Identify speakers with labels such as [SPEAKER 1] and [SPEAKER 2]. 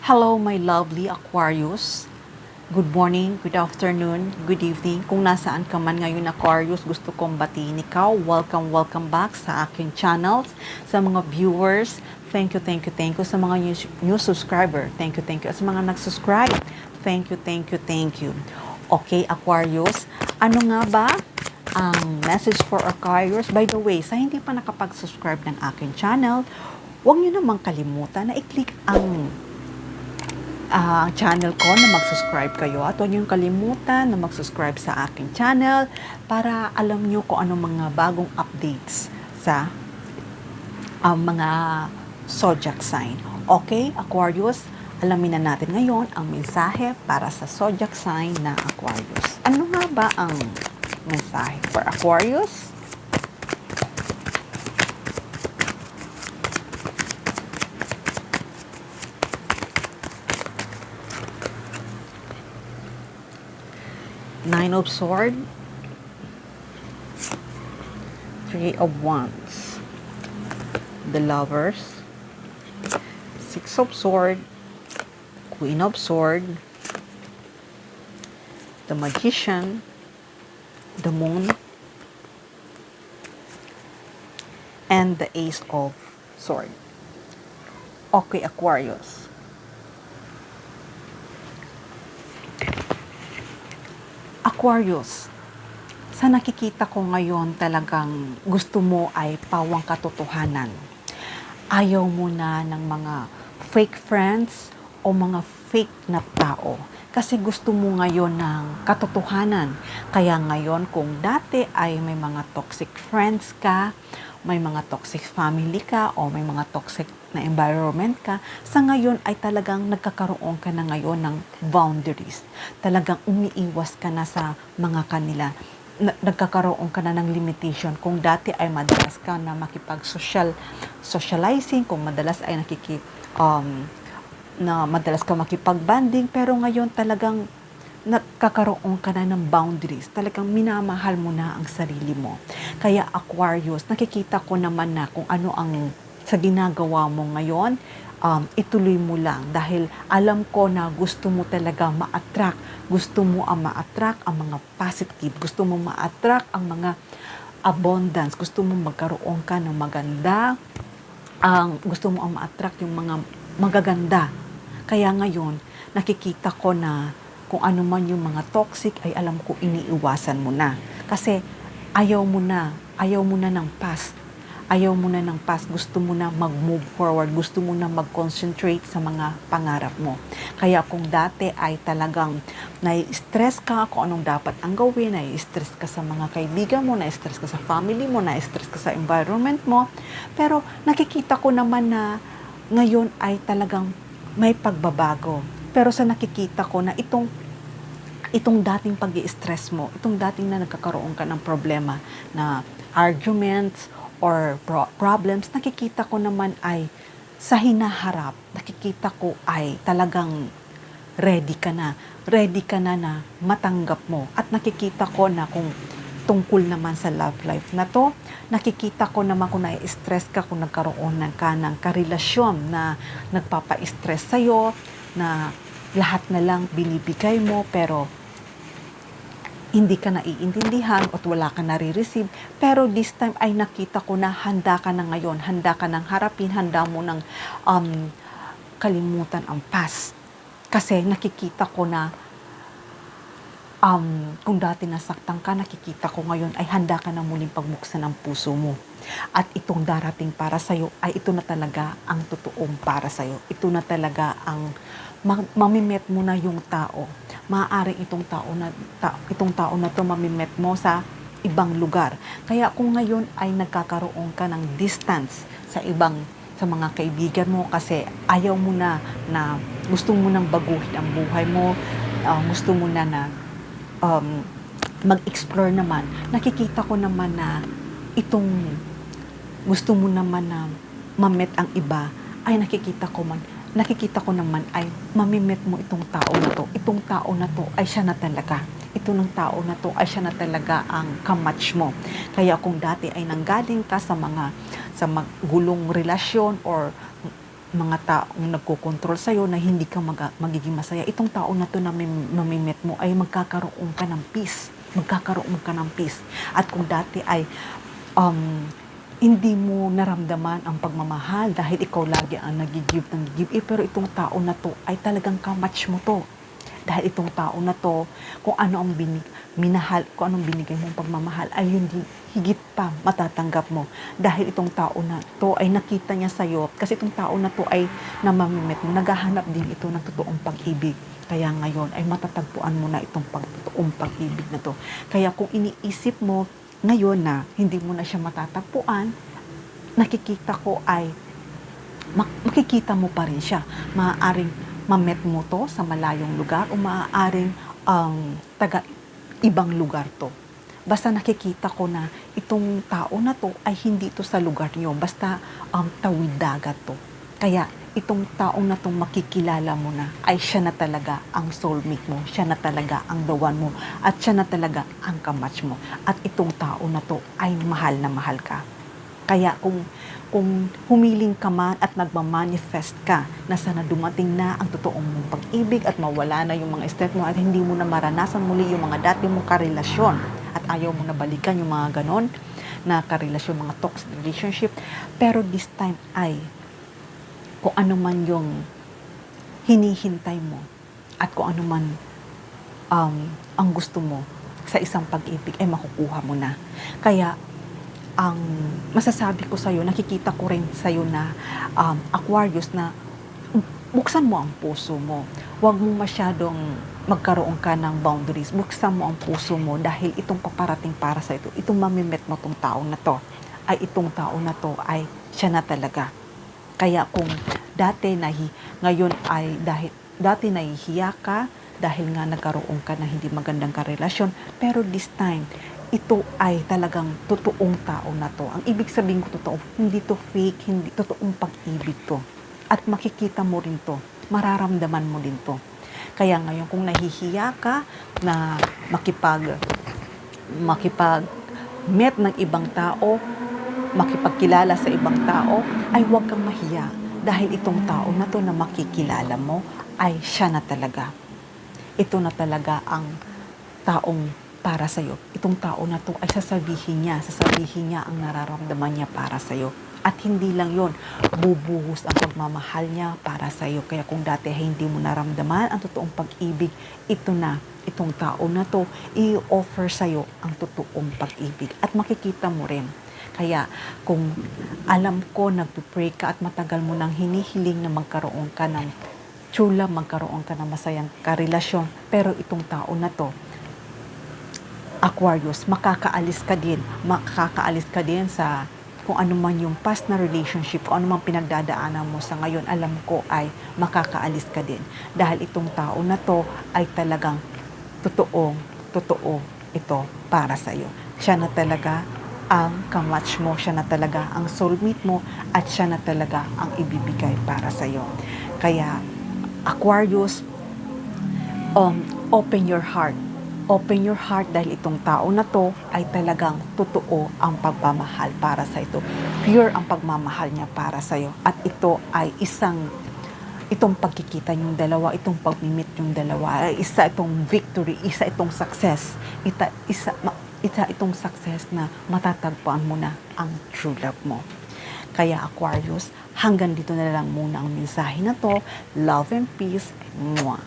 [SPEAKER 1] Hello, my lovely Aquarius. Good morning, good afternoon, good evening. Kung nasaan ka man ngayon, Aquarius, gusto kong batiin ikaw. Welcome back sa aking channels. Sa mga viewers, thank you. Sa mga new subscriber, thank you. At sa mga nag-subscribe, thank you. Okay, Aquarius, ano nga ba ang message for Aquarius? By the way, sa hindi pa nakapag-subscribe ng aking channel, huwag nyo namang kalimutan na i-click ang channel ko na mag-subscribe kayo at huwag niyong kalimutan na mag-subscribe sa aking channel para alam niyo kung anong mga bagong updates sa mga zodiac sign. Okay, Aquarius, alamin na natin ngayon ang mensahe para sa zodiac sign na Aquarius. Ano nga ba ang mensahe for Aquarius? Nine of Swords, Three of Wands, the Lovers, Six of Swords, Queen of Swords, the Magician, the Moon, and the Ace of Swords. Okay, Aquarius. Aquarius, sa nakikita ko ngayon talagang gusto mo ay pawang katotohanan. Ayaw mo na ng mga fake friends o mga fake na tao. Kasi gusto mo ngayon ng katotohanan. Kaya ngayon kung dati ay may mga toxic friends ka, may mga toxic family ka, o may mga toxic na environment ka, sa ngayon ay talagang nagkakaroon ka na ngayon ng boundaries. Talagang umiiwas ka na sa mga kanila. Nagkakaroon ka na ng limitation. Kung dati ay madalas ka na socializing, kung madalas ay madalas ka makipag-banding, pero ngayon talagang nagkakaroon ka na ng boundaries. Talagang minamahal mo na ang sarili mo. Kaya Aquarius, nakikita ko naman na kung ano ang sa ginagawa mo ngayon, ituloy mo lang. Dahil alam ko na gusto mo talaga ma-attract. Gusto mo ma-attract ang mga positive. Gusto mo ma-attract ang mga abundance. Gusto mo magkaroon ka ng maganda. Gusto mo ma-attract yung mga magaganda. Kaya ngayon, nakikita ko na kung ano man yung mga toxic ay alam ko iniiwasan mo na. Kasi ayaw mo na ng past. Ayaw mo na ng past. Gusto mo na mag-move forward. Gusto mo na mag-concentrate sa mga pangarap mo. Kaya kung dati ay talagang nai-stress ka kung anong dapat ang gawin, nai-stress ka sa mga kaibigan mo, nai-stress ka sa family mo, nai-stress ka sa environment mo. Pero nakikita ko naman na ngayon ay talagang may pagbabago. Pero sa nakikita ko na itong dating pag-i-stress mo, itong dating na nagkakaroon ka ng problema na arguments or problems, nakikita ko naman ay sa hinaharap, nakikita ko ay talagang ready ka na na matanggap mo. At nakikita ko na kung tungkol naman sa love life na to, nakikita ko naman kung nai-stress ka, kung nagkaroon ka ng karelasyon na nagpapa-stress sa'yo, na lahat na lang binibigay mo pero hindi ka naiintindihan at wala ka nare-receive. Pero this time ay nakita ko na handa ka na ngayon, handa ka nang harapin, handa mo nang kalimutan ang past. Kasi nakikita ko na kung dati nasaktan ka, nakikita ko ngayon ay handa ka na muling pagbuksan ng puso mo. At itong darating para sa'yo ay ito na talaga ang totoong para sa'yo. Ito na talaga ang mamimet mo na yung tao. Maaaring itong tao na to mamimet mo sa ibang lugar. Kaya kung ngayon ay nagkakaroon ka ng distance sa mga kaibigan mo kasi ayaw mo na gusto mo nang baguhin ang buhay mo, gusto mo na mag-explore naman. Nakikita ko naman na itong gusto mo naman na mamit ang iba ay nakikita ko naman ay mamimit mo itong tao na to. Itong tao na to ay siya na talaga. ito ng tao na to ay siya na talaga ang kamatch mo. Kaya kung dati ay nanggaling ka sa magulong relasyon or mga taong nagkokontrol sa'yo na hindi ka magiging masaya. Itong tao na to na mamimit mo ay magkakaroon ka ng peace. Magkakaroon ka ng peace. At kung dati ay hindi mo naramdaman ang pagmamahal dahil ikaw lagi ang nagigive, pero itong tao na to ay talagang kamatch mo to. Dahil itong tao na to, kung ano ang kung anong binigay mong pagmamahal, ay yun higit pa matatanggap mo. Dahil itong tao na to ay nakita niya sa'yo, kasi itong tao na to ay namamimit mo, naghahanap din ito ng totoong pag-ibig. Kaya ngayon ay matatagpuan mo na itong totoong pag-ibig na to. Kaya kung iniisip mo ngayon na hindi mo na siya matatagpuan, nakikita ko ay makikita mo pa rin siya. Maaaring mamet mo to sa malayong lugar o maaaring taga ibang lugar to. Basta nakikita ko na itong tao na to ay hindi to sa lugar niyo. Basta tawid dagat to. Kaya itong taong na tong makikilala mo na ay siya na talaga ang soulmate mo. Siya na talaga ang the one mo. At siya na talaga ang kamatch mo. At itong tao na to ay mahal na mahal ka. Kaya kung humiling ka man at nagmamanifest ka na sana dumating na ang totoong mong pag-ibig at mawala na yung mga step mo at hindi mo na maranasan muli yung mga dati mong karelasyon at ayaw mo na balikan yung mga ganon na karelasyon, mga toxic relationship. Pero this time ay kung ano man yung hinihintay mo at kung ano man ang gusto mo sa isang pag-ibig ay makukuha mo na. Kaya ang masasabi ko sa'yo, nakikita ko rin sa'yo na Aquarius na buksan mo ang puso mo. Huwag mo masyadong magkaroon ka ng boundaries. Buksan mo ang puso mo dahil itong paparating para sa ito, itong mamimit mo itong tao na to, ay itong tao na to ay siya na talaga. Kaya kung ngayon ay dati nahihiya ka dahil nga nagkaroon ka na hindi magandang karelasyon, pero this time, ito ay talagang totoong tao na to. Ang ibig sabihin ko totoo, hindi to fake, hindi totoong pag-ibig to. At makikita mo rin to, mararamdaman mo din to. Kaya ngayon kung nahihiya ka na makipag-met ng ibang tao, makipagkilala sa ibang tao, ay huwag kang mahiya. Dahil itong tao na to na makikilala mo, ay siya na talaga. Ito na talaga ang taong para sa'yo. Itong tao na to ay sasabihin niya ang nararamdaman niya para sa'yo. At hindi lang yon, bubuhos ang pagmamahal niya para sa'yo. Kaya kung dati hindi mo naramdaman ang totoong pag-ibig, itong tao na to, i-offer sa'yo ang totoong pag-ibig. At makikita mo rin. Kaya kung alam ko nagpipray ka at matagal mo nang hinihiling na magkaroon ka ng chula, magkaroon ka ng masayang karelasyon, pero itong tao na to, Aquarius, makakaalis ka din sa kung ano man yung past na relationship, kung ano man pinagdadaanan mo sa ngayon, alam ko ay makakaalis ka din. Dahil itong tao na to ay talagang totoo ito para sa'yo. Siya na talaga ang kamatch mo, siya na talaga ang soulmate mo, at siya na talaga ang ibibigay para sa'yo. Kaya, Aquarius, open your heart. Open your heart dahil itong tao na to ay talagang totoo ang pagmamahal para sa ito. Pure ang pagmamahal niya para sa iyo. At ito ay itong pagkikita yung dalawa, itong pag-meet yung dalawa, isa itong victory, isa itong success. Isa itong success na matatagpuan mo na ang true love mo. Kaya Aquarius, hanggang dito na lang muna ang mensahe na to. Love and peace. Mwah!